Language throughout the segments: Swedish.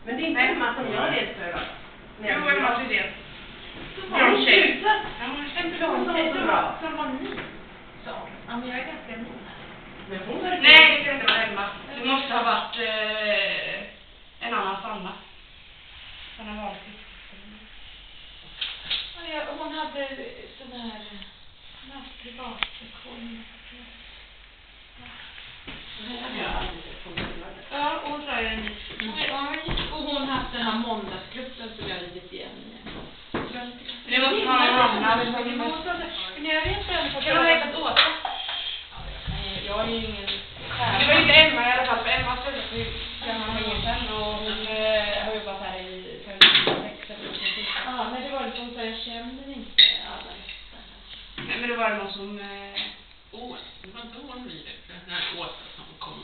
Men det är inte Emma som jag är rädd för då? Jo, Emma är det. Har hon slutat? En plan så bra. Som var ny. Så. Ja, men jag är ganska ny här. Men hon var Nej, det kan inte vara Emma. Det måste ha varit en annan Sanna. Sanna Wahlqvist. Ja, hon hade sån här privatlektion. Ja, hon sa ju en och hon haft den här måndagsgruppen som jag lidit igen. Det var så här hamnade. Men jag vet inte. Jag har hetat Åsa. Jag är ju ingen stjärna. Det var inte Emma i alla fall. För Emma skulle för gammal länge sedan. Och hon har jobbat här i 56 eller något. Ja, men det var liksom så jag kände inte alla nästan. Nej, men det var någon som... Det var inte hon vid det. Den här Åsa som kom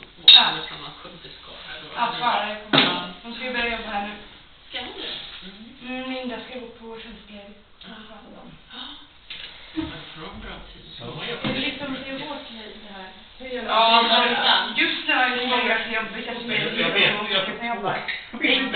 från någon kunskap här. Ja, hon ska ju börja jobba här nu. Ska hon det? Linda ska gå på tjänstledigt. Bra tid. Det är liksom det är hårt det här. Ja, Just nu är det många jobbigt. Jag vet.